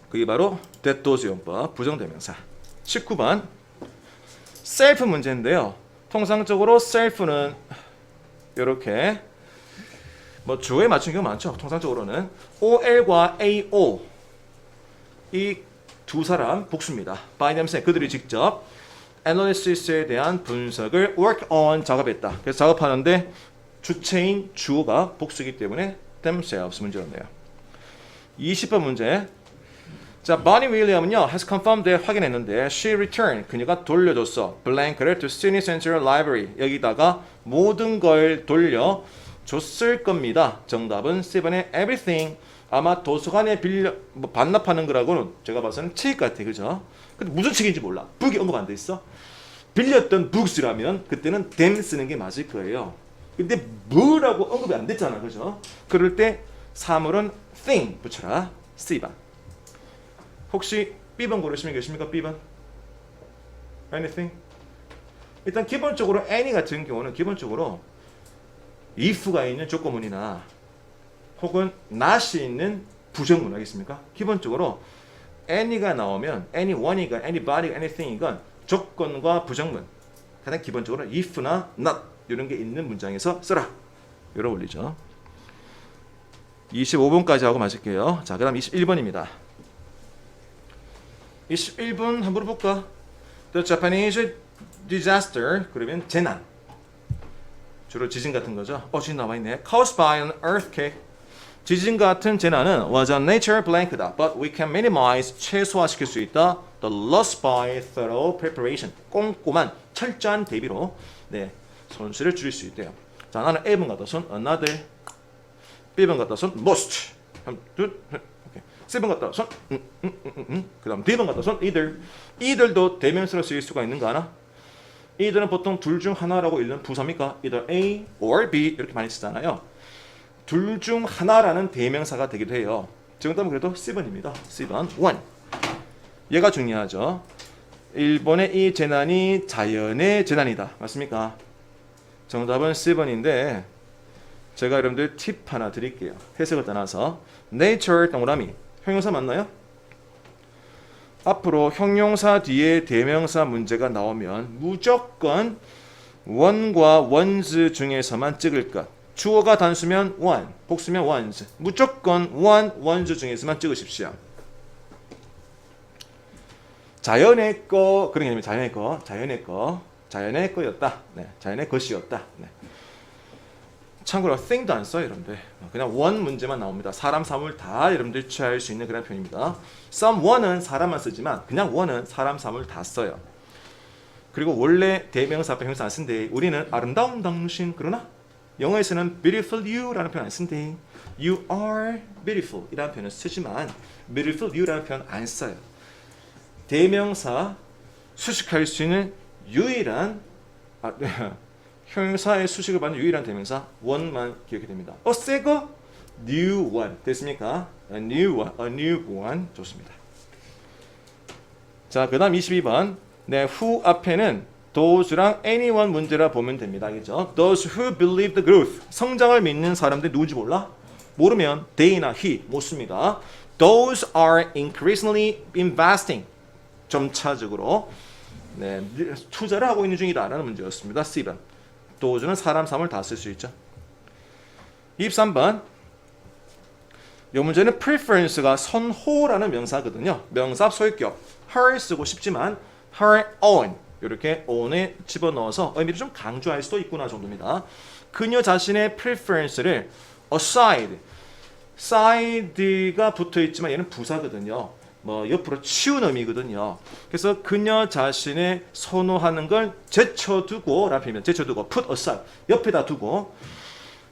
그게 바로 that those 용법 부정 대명사. 19번 self 문제인데요. 통상적으로 self는 이렇게 뭐 주어에 맞춘 경우 많죠. 통상적으로는 OL과 AO 이 두 사람 복수입니다. by themselves 그들이 직접 analysis에 대한 분석을 work on 작업했다. 그래서 작업하는데 주체인 주어가 복수이기 때문에 themselves 문제였네요. 20번 문제. 자, Bonnie William은요 has confirmed 확인했는데 she returned 그녀가 돌려줬어 blank를 to Sydney Central Library 여기다가 모든 걸 돌려줬을 겁니다. 정답은 7번의 everything. 아마 도서관에 빌려 뭐 반납하는 거라고는 제가 봐서는 책 같아, 그죠? 근데 무슨 책인지 몰라. 북이 언급 안 돼 있어. 빌렸던 books라면 그때는 them 쓰는 게 맞을 거예요. 근데 뭐라고 언급이 안 됐잖아, 그죠? 그럴 때 사물은 thing 붙여라. C번. 혹시 B번 고르시면 계십니까? B번? Anything? 일단 기본적으로 any 같은 경우는 기본적으로 if가 있는 조건문이나 혹은 not이 있는 부정문 하겠습니까? 기본적으로 any가 나오면 anyone이건 anybody가 anything이건 조건과 부정문 가장 기본적으로 if나 not 이런 게 있는 문장에서 써라. 이러 올리죠. 25번까지 하고 마실게요. 자, 그 다음 21번입니다. 21번 한번 볼까? The Japanese disaster 그러면 재난. 주로 지진 같은 거죠. 지진 나와 있네. Caused by an earthquake. 지진 같은 재난은 was a nature blank다. But we can minimize 최소화시킬 수 있다. The loss by thorough preparation. 꼼꼼한 철저한 대비로 네 손실을 줄일 수 있대요. 자 나는 A번 갖다 손 another. B번 갖다 손 most. 둘. C번 갖다 손 그다음 D번 갖다 손 either. either도 대명사로 쓰일 수가 있는 거 아나? either는 보통 둘 중 하나라고 읽는 부사입니까? either A or B 이렇게 많이 쓰잖아요. 둘 중 하나라는 대명사가 되기도 해요. 정답은 그래도 C번입니다. C번 1. 얘가 중요하죠. 일본의 이 재난이 자연의 재난이다. 맞습니까? 정답은 C번인데 제가 여러분들 팁 하나 드릴게요. 해석을 떠나서 nature 동그라미 형용사 맞나요? 앞으로 형용사 뒤에 대명사 문제가 나오면 무조건 one과 ones 중에서만 찍을 것. 주어가 단수면 one, 복수면 ones. 무조건 one, ones 중에서만 찍으십시오. 자연의 거, 그런 개념이 자연의 거, 자연의 거였다. 네, 자연의 것이었다. 네. 참고로 thing도 안 써요, 여러분들. 그냥 one 문제만 나옵니다. 사람, 사물 다 여러분들 취할 수 있는 그런 표현입니다. someone은 사람만 쓰지만 그냥 one은 사람, 사물 다 써요. 그리고 원래 대명사 앞에 형용사 안 쓴대. 우리는 아름다운 당신 그러나 영어에서는 beautiful you라는 표현 안 쓴대. You are beautiful 이라는 표현을 쓰지만 beautiful you라는 표현 안 써요. 대명사 수식할 수 있는 유일한 형용사의 수식을 받는 유일한 대명사 one만 기억이 됩니다. 새거 new one 됐습니까? A new one 좋습니다. 자, 그다음 22번. 네, who 앞에는 those랑 anyone 문제라 보면 됩니다. 알겠죠? Those who believe the growth. 성장을 믿는 사람들 누군지 몰라? 모르면 they나 he 못 씁니다. Those are increasingly investing. 점차적으로 네, 투자를 하고 있는 중이다라는 문제였습니다. C번. those는 사람, 사물 다 쓸 수 있죠. 23번. 이 문제는 preference가 선호라는 명사거든요. 명사 앞 소유격 her 쓰고 싶지만 her own 이렇게 own에 집어넣어서 의미를 좀 강조할 수도 있구나 정도입니다. 그녀 자신의 preference를 aside, side가 붙어있지만 얘는 부사거든요. 뭐 옆으로 치운 의미거든요. 그래서 그녀 자신의 선호하는 걸 제쳐두고 라는 표현, 제쳐두고 put aside 옆에다 두고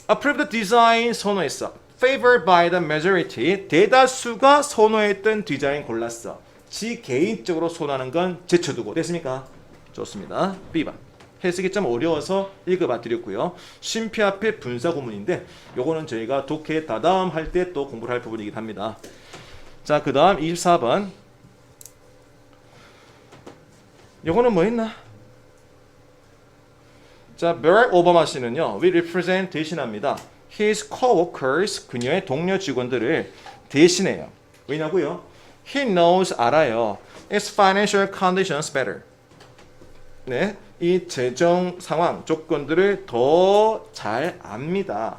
approved design 선호했어. favored by the majority 대다수가 선호했던 디자인 골랐어. 지 개인적으로 선호하는 건 제쳐두고 됐습니까? 좋습니다. B번. 해석이 좀 어려워서 읽어봐 드렸고요. 쉼표 앞에 분사 구문인데 요거는 저희가 독해 다다음 할 때 또 공부를 할 부분이긴 합니다. 자, 그 다음 24번. 요거는 뭐 있나? 자, Barack 오바마 씨는요. We represent 대신합니다. His coworkers 그녀의 동료 직원들을 대신해요. 왜냐고요? He knows 알아요. Its financial conditions better. 네, 이 재정 상황 조건들을 더 잘 압니다.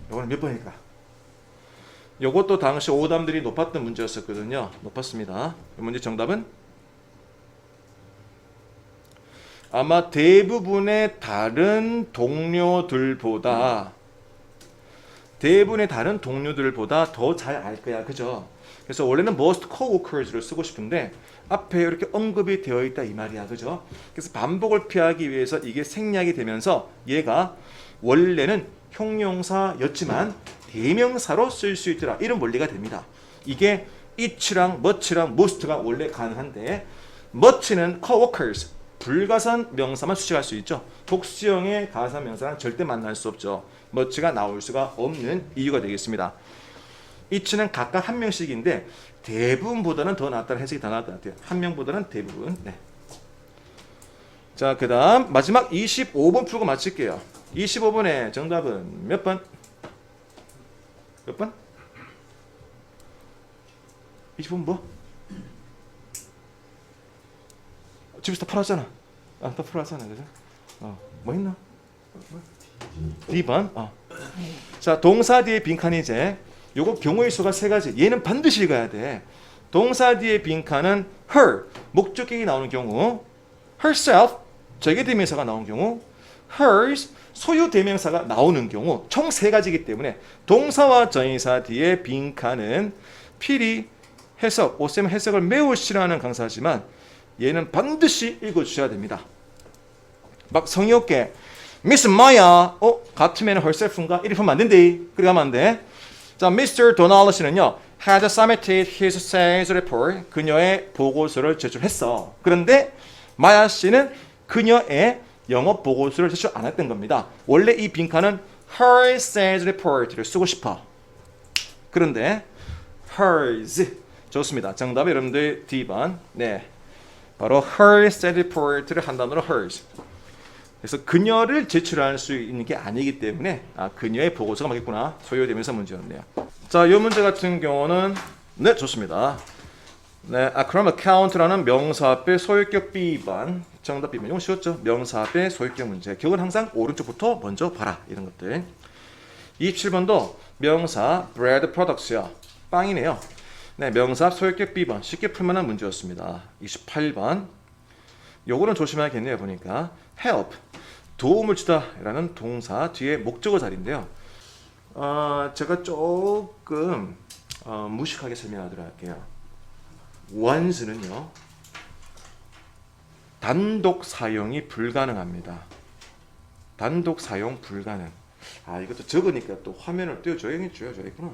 요거는 몇 번일까? 요것도 당시 오답들이 높았던 문제였었거든요. 높았습니다. 이 문제 정답은 아마 대부분의 다른 동료들보다 더 잘 알 거야. 그죠? 그래서 원래는 most coworkers를 쓰고 싶은데 앞에 이렇게 언급이 되어 있다 이 말이야. 그죠? 그래서 반복을 피하기 위해서 이게 생략이 되면서 얘가 원래는 형용사였지만 대명사로 쓸 수 있더라. 이런 원리가 됩니다. 이게 it랑 much랑 most가 원래 가능한데 much는 coworkers 불가산 명사만 수식할 수 있죠. 복수형의 가산 명사랑 절대 만날 수 없죠. much가 나올 수가 없는 이유가 되겠습니다. it는 각각 한 명씩인데 대부분보다는 더 낫다는 해석이 더 나을 것 같아요. 한 명보다는 대부분. 네. 자, 그 다음 마지막 25번 풀고 마칠게요. 25번의 정답은 몇 번? 몇 번? 20번 뭐? 집에서 다 풀었잖아. 다 풀었잖아. 그죠? 뭐 있나? D번. 자, 동사 뒤에 빈칸이 이제 요거 경우의 수가 세 가지. 얘는 반드시 읽어야 돼. 동사 뒤에 빈칸은 her 목적격이 나오는 경우 herself 절개 대명사가 나온 경우, hers 소유 대명사가 나오는 경우 총 세 가지이기 때문에 동사와 전치사 뒤에 빈칸은 필히 해석, 오쌤 해석을 매우 싫어하는 강사지만 얘는 반드시 읽어주셔야 됩니다. 막 성의 없게 Miss Maya, 같으면 herself인가? 이렇게 하면 안 된대. 그래 가면 안 돼. 자, Mr. Donald 씨는요, had submitted his sales report. 그녀의 보고서를 제출했어. 그런데 마야 씨는 그녀의 영업 보고서를 제출 안 했던 겁니다. 원래 이 빈칸은 her sales report를 쓰고 싶어. 그런데 hers. 좋습니다. 정답이 여러분들 D번. 네. 바로 her sales report를 한 단어로 hers. 그래서 그녀를 제출할 수 있는 게 아니기 때문에 그녀의 보고서가 맞겠구나. 소요되면서 문제였네요. 자, 이 문제 같은 경우는 네, 좋습니다. 네, 그럼 account라는 명사 앞에 소유격 B번. 정답 B번. 이거 쉬웠죠? 명사 앞에 소유격 문제. 기억은 항상 오른쪽부터 먼저 봐라. 이런 것들. 27번도 명사 bread products야. 빵이네요. 네, 명사 앞 소유격 B번. 쉽게 풀만한 문제였습니다. 28번. 요거는 조심해야겠네요. 보니까 help 도움을 주다라는 동사 뒤에 목적어 자리인데요. 제가 조금 무식하게 설명하도록 할게요. once는요 단독 사용이 불가능합니다. 단독 사용 불가능. 이것도 적으니까 또 화면을 띄워줘야겠죠. 저겠구나.